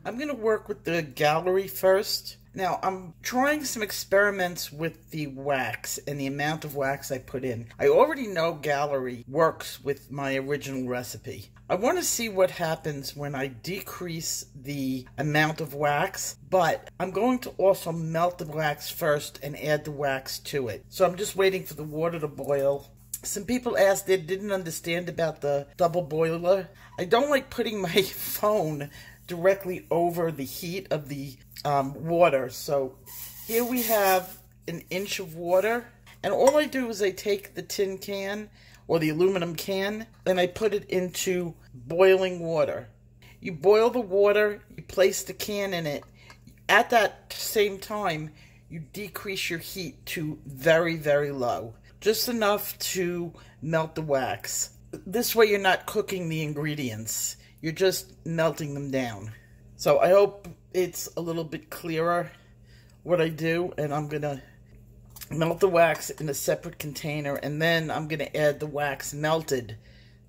I'm going to work with the gallery first. Now, I'm trying some experiments with the wax and the amount of wax I put in. I already know gallery works with my original recipe. I want to see what happens when I decrease the amount of wax, but I'm going to also melt the wax first and add the wax to it. So I'm just waiting for the water to boil. Some people asked, they didn't understand about the double boiler. I don't like putting my phone directly over the heat of the water. So here we have an inch of water, and all I do is I take the tin can or the aluminum can and I put it into boiling water. You boil the water, you place the can in it. At that same time, you decrease your heat to very, very low. Just enough to melt the wax. This way you're not cooking the ingredients. You're just melting them down. So I hope it's a little bit clearer what I do. And I'm going to melt the wax in a separate container. And then I'm going to add the wax melted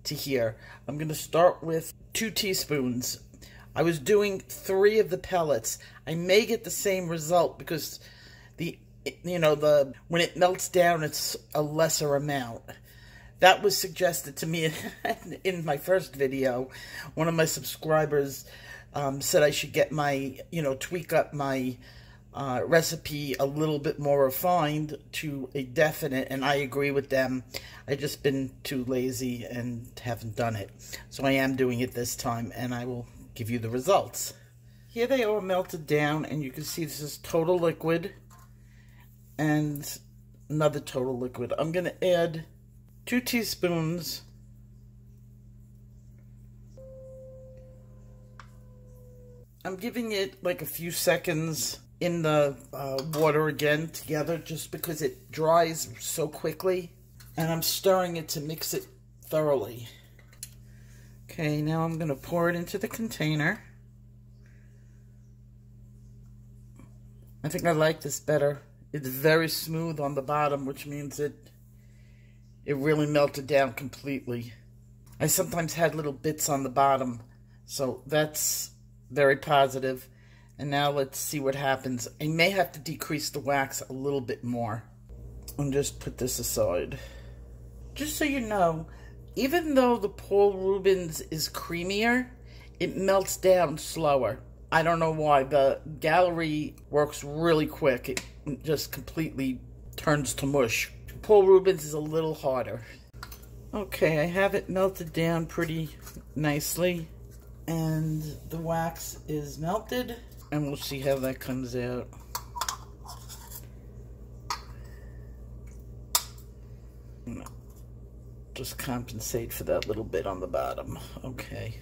to here. I'm going to start with 2 teaspoons. I was doing 3 of the pellets. I may get the same result because when it melts down, it's a lesser amount. That was suggested to me in my first video. One of my subscribers said I should get my, tweak up my recipe a little bit more refined to a definite, and I agree with them. I just been too lazy and haven't done it. So I am doing it this time, and I will give you the results. Here they are melted down, and you can see this is total liquid and another total liquid. I'm going to add 2 teaspoons I'm giving it like a few seconds in the water again together just because it dries so quickly, and I'm stirring it to mix it thoroughly. Okay, now I'm going to pour it into the container. I think I like this better. It's very smooth on the bottom, which means it really melted down completely. I sometimes had little bits on the bottom, so that's very positive. And now let's see what happens. I may have to decrease the wax a little bit more. And just put this aside. Just so you know, even though the Paul Rubens is creamier, it melts down slower. I don't know why. The gallery works really quick. It just completely turns to mush. Paul Rubens is a little harder. Okay, I have it melted down pretty nicely. And the wax is melted. And we'll see how that comes out. Just compensate for that little bit on the bottom. Okay.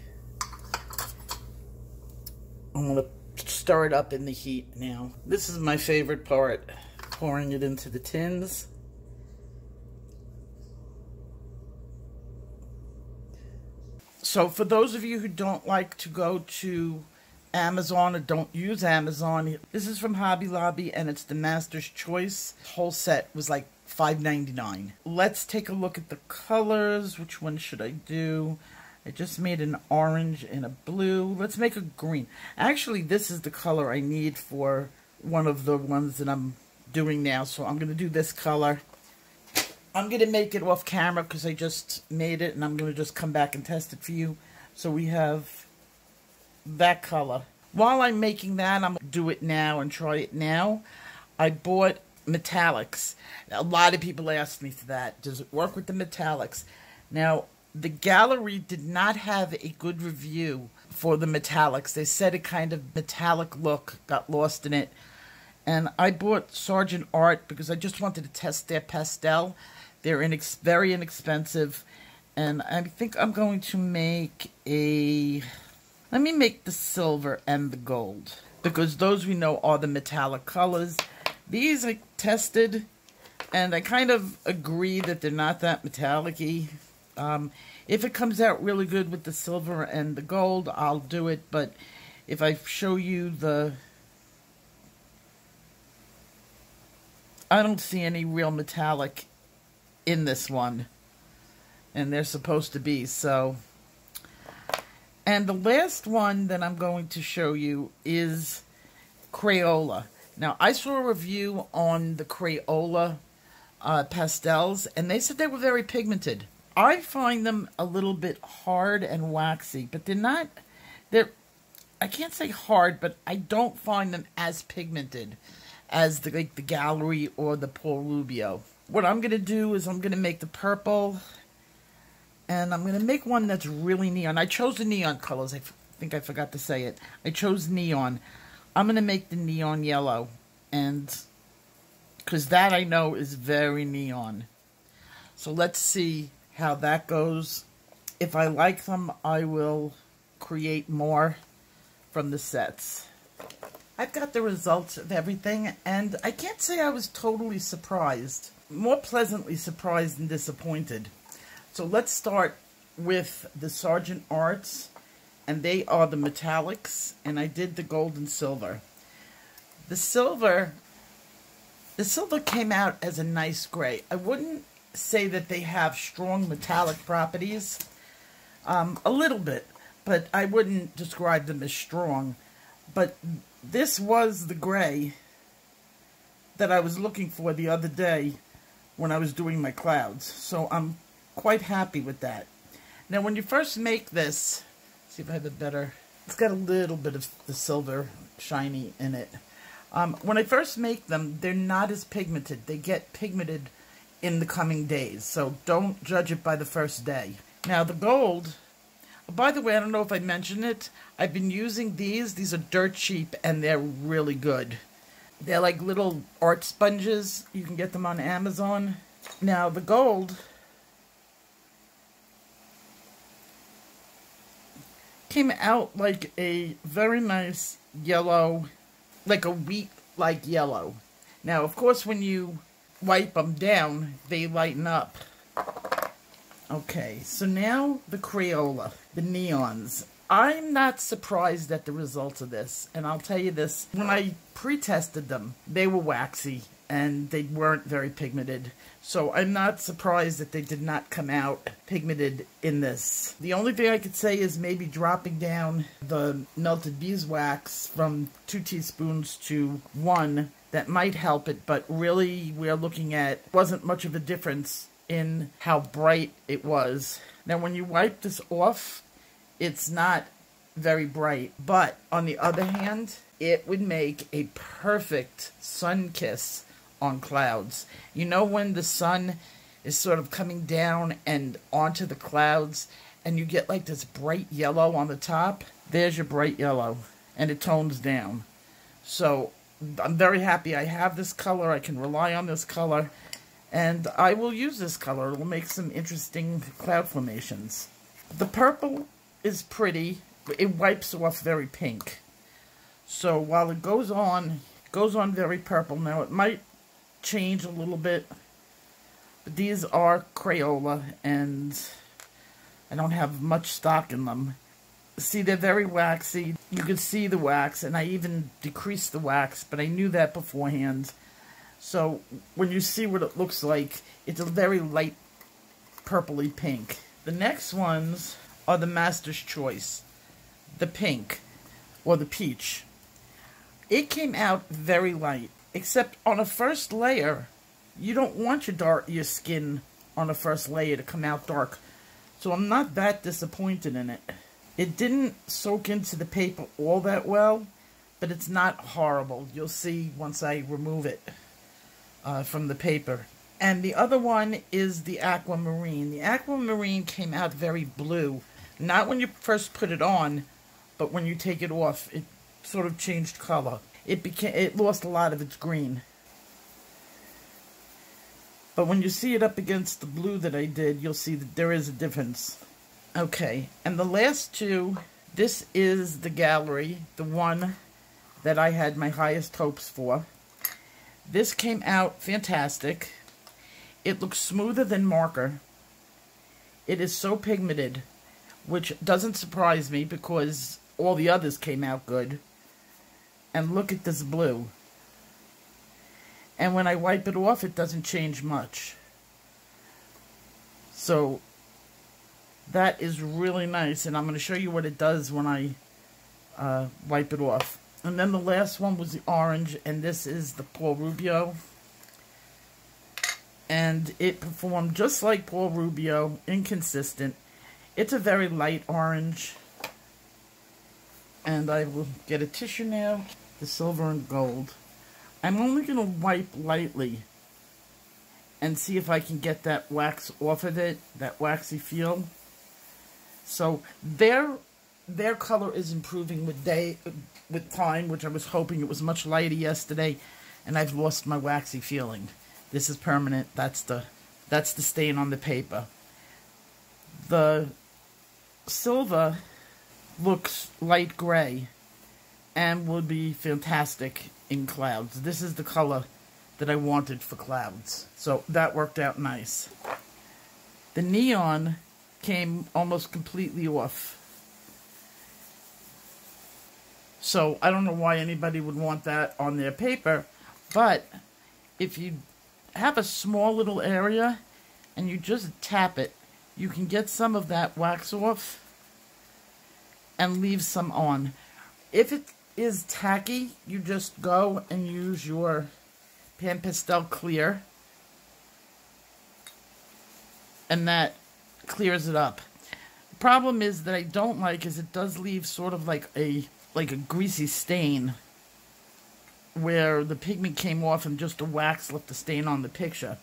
I'm going to stir it up in the heat now. This is my favorite part, pouring it into the tins. So for those of you who don't like to go to Amazon or don't use Amazon, this is from Hobby Lobby and it's the Master's Choice. The whole set was like $5.99. Let's take a look at the colors. Which one should I do? I just made an orange and a blue. Let's make a green. Actually, this is the color I need for one of the ones that I'm doing now. So I'm going to do this color. I'm going to make it off camera because I just made it, and I'm going to just come back and test it for you. So we have that color. While I'm making that, I'm going to do it now and try it now. I bought metallics. A lot of people asked me for that. Does it work with the metallics? Now, the gallery did not have a good review for the metallics. They said a kind of metallic look got lost in it. And I bought Sergeant Art because I just wanted to test their pastel. They're very inexpensive. And I think I'm going to make a... Let me make the silver and the gold, because those we know are the metallic colors. These I tested, and I kind of agree that they're not that metallic-y. If it comes out really good with the silver and the gold, I'll do it. But if I show you the... I don't see any real metallic in this one. And they're supposed to be, so... And the last one that I'm going to show you is Crayola. Now, I saw a review on the Crayola pastels, and they said they were very pigmented. I find them a little bit hard and waxy, but I can't say hard, but I don't find them as pigmented as the Gallery or the Paul Rubio. What I'm going to do is I'm going to make the purple, and I'm going to make one that's really neon. I chose the neon colors. I think I forgot to say it. I chose neon. I'm going to make the neon yellow, and because that I know is very neon. So let's see how that goes. If I like them, I will create more from the sets. I've got the results of everything, and I can't say I was totally surprised. More pleasantly surprised than disappointed. So let's start with the Sargent Arts, and they are the metallics, and I did the gold and silver. The silver came out as a nice gray. I wouldn't say that they have strong metallic properties, a little bit, but I wouldn't describe them as strong. But this was the gray that I was looking for the other day when I was doing my clouds. So I'm quite happy with that. Now, when you first make this, see if I have it better. It's got a little bit of the silver shiny in it. When I first make them, they're not as pigmented. They get pigmented in the coming days. So don't judge it by the first day. Now, the gold, by the way, I don't know if I mentioned it. I've been using these. These are dirt cheap, and they're really good. They're like little art sponges. You can get them on Amazon. Now, the gold came out like a very nice yellow, like a wheat-like yellow. Now, of course, when you wipe them down, they lighten up. Okay, so now the Crayola, the neons. I'm not surprised at the results of this, and I'll tell you this. When I pre-tested them, they were waxy, and they weren't very pigmented. So I'm not surprised that they did not come out pigmented in this. The only thing I could say is maybe dropping down the melted beeswax from 2 teaspoons to 1. That might help it, but really we're looking at wasn't much of a difference in how bright it was. Now when you wipe this off, it's not very bright, but on the other hand, it would make a perfect sun kiss on clouds. You know when the sun is sort of coming down and onto the clouds, and you get like this bright yellow on the top? There's your bright yellow, and it tones down. So I'm very happy I have this color. I can rely on this color, and I will use this color. It will make some interesting cloud formations. The purple is pretty. It wipes off very pink. So while it goes on very purple. Now it might change a little bit, but these are Crayola, and I don't have much stock in them. See, they're very waxy. You can see the wax, and I even decreased the wax, but I knew that beforehand. So when you see what it looks like, it's a very light purpley pink. The next ones are the Master's Choice, the pink, or the peach. It came out very light, except on a first layer, you don't want your skin on a first layer to come out dark. So I'm not that disappointed in it. It didn't soak into the paper all that well, but it's not horrible. You'll see once I remove it from the paper. And the other one is the Aquamarine. The Aquamarine came out very blue. Not when you first put it on, but when you take it off, it sort of changed color. It lost a lot of its green. But when you see it up against the blue that I did, you'll see that there is a difference. Okay, and the last two, this is the Gallery, the one that I had my highest hopes for. This came out fantastic. It looks smoother than marker. It is so pigmented, which doesn't surprise me because all the others came out good. And look at this blue. And when I wipe it off, it doesn't change much. So That is really nice, and I'm going to show you what it does when I wipe it off. And then the last one was the orange, and this is the Paul Rubio. And it performed just like Paul Rubio, inconsistent. It's a very light orange. And I will get a tissue now, the silver and gold. I'm only going to wipe lightly and see if I can get that wax off of it, that waxy feel. So their color is improving with time, which I was hoping. It was much lighter yesterday, and I've lost my waxy feeling. This is permanent. That's the stain on the paper. The silver looks light gray and would be fantastic in clouds. This is the color that I wanted for clouds. So that worked out nice. The neon came almost completely off. So I don't know why anybody would want that on their paper, but if you have a small little area and you just tap it, you can get some of that wax off and leave some on. If it is tacky, you just go and use your Pan Pastel clear, and that clears it up. The problem is that I don't like is it does leave sort of like a greasy stain where the pigment came off and just the wax left the stain on the picture.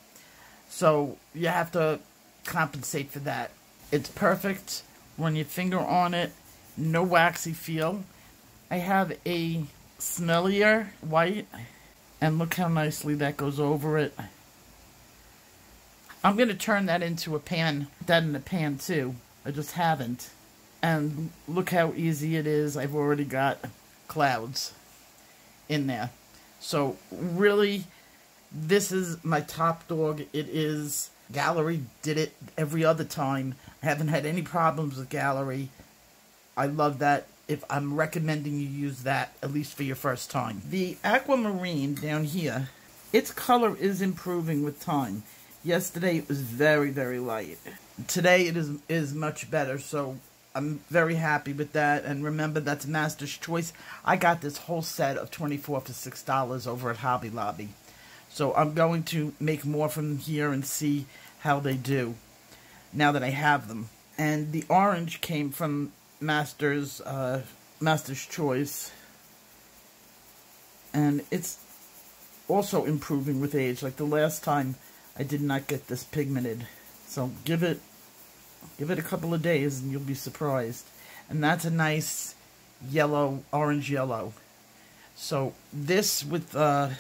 So you have to compensate for that. It's perfect. Run your finger on it. No waxy feel. I have a smellier white, and look how nicely that goes over it. I'm going to turn that into a pan, that in a pan too. I just haven't. And look how easy it is. I've already got clouds in there. So really, this is my top dog. It is, Gallery did it every other time. I haven't had any problems with Gallery. I love that. If I'm recommending you use that, at least for your first time. The aquamarine down here, its color is improving with time. Yesterday it was very, very light. Today it is much better, so I'm very happy with that. And remember, that's Master's Choice. I got this whole set of 24 for $6 over at Hobby Lobby. So I'm going to make more from here and see how they do now that I have them. And the orange came from Master's Choice, and it's also improving with age. Like the last time, I did not get this pigmented, so give it a couple of days and you'll be surprised. And that's a nice yellow, orange yellow. So this with the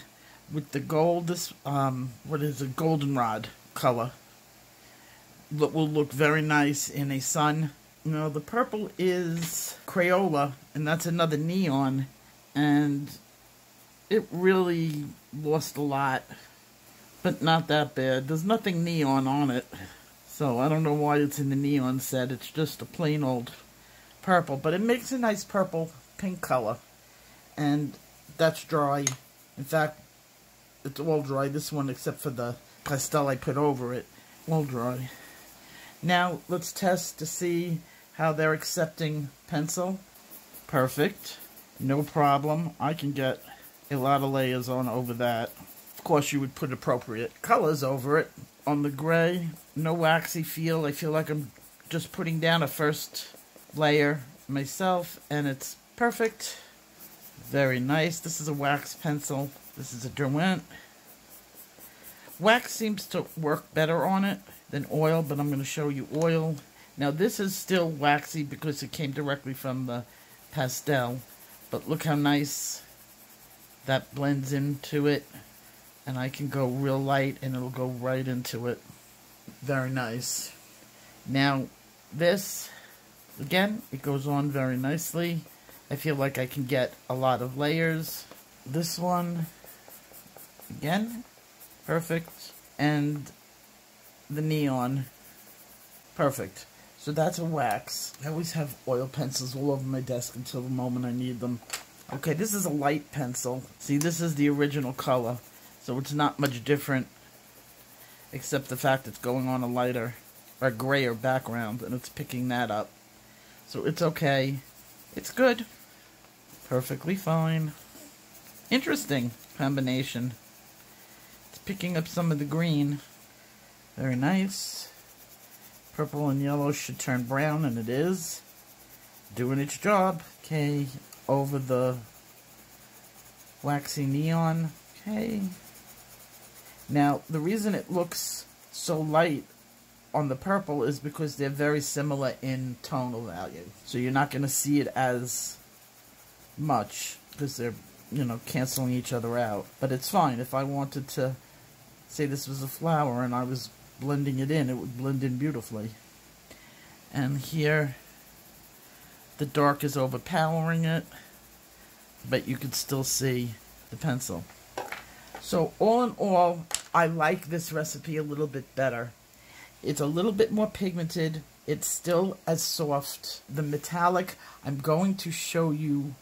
gold, this what is a goldenrod color, will look very nice in a sun. No, the purple is Crayola, and that's another neon, and it really lost a lot, but not that bad. There's nothing neon on it, so I don't know why it's in the neon set. It's just a plain old purple, but it makes a nice purple pink color, and that's dry. In fact, it's all dry, this one, except for the pastel I put over it, all dry. Now, let's test to see how they're accepting pencil. Perfect. No problem. I can get a lot of layers on over that. Of course, you would put appropriate colors over it. On the gray, no waxy feel. I feel like I'm just putting down a first layer myself, and it's perfect. Very nice. This is a wax pencil. This is a Derwent. Wax seems to work better on it than oil, but I'm going to show you oil. Now this is still waxy because it came directly from the pastel, but look how nice that blends into it, and I can go real light and it'll go right into it. Very nice. Now this, again, it goes on very nicely. I feel like I can get a lot of layers. This one, again, perfect. And the neon, perfect. So that's a wax. I always have oil pencils all over my desk until the moment I need them. Okay, this is a light pencil. See, this is the original color, so it's not much different, except the fact it's going on a lighter a grayer background, and it's picking that up. So it's okay. It's good. Perfectly fine. Interesting combination. It's picking up some of the green. Very nice. Purple and yellow should turn brown, and it is. Doing its job. Okay, over the waxy neon. Okay. Now, the reason it looks so light on the purple is because they're very similar in tonal value. So you're not going to see it as much because they're, you know, canceling each other out. But it's fine. If I wanted to say this was a flower and I was blending it in, it would blend in beautifully. And here, the dark is overpowering it, but you can still see the pencil. So all in all, I like this recipe a little bit better. It's a little bit more pigmented. It's still as soft. The metallic, I'm going to show you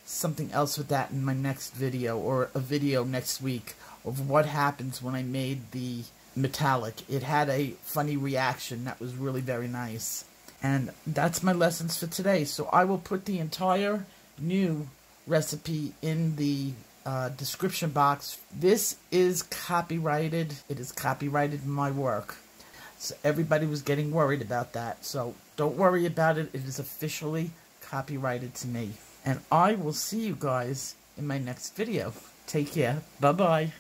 something else with that in my next video, or a video next week of what happens when I made the metallic. It had a funny reaction that was really very nice. And that's my lessons for today. So I will put the entire new recipe in the description box. This is copyrighted. It is copyrighted my work. So everybody was getting worried about that. So don't worry about it. It is officially copyrighted to me. And I will see you guys in my next video. Take care. Bye-bye.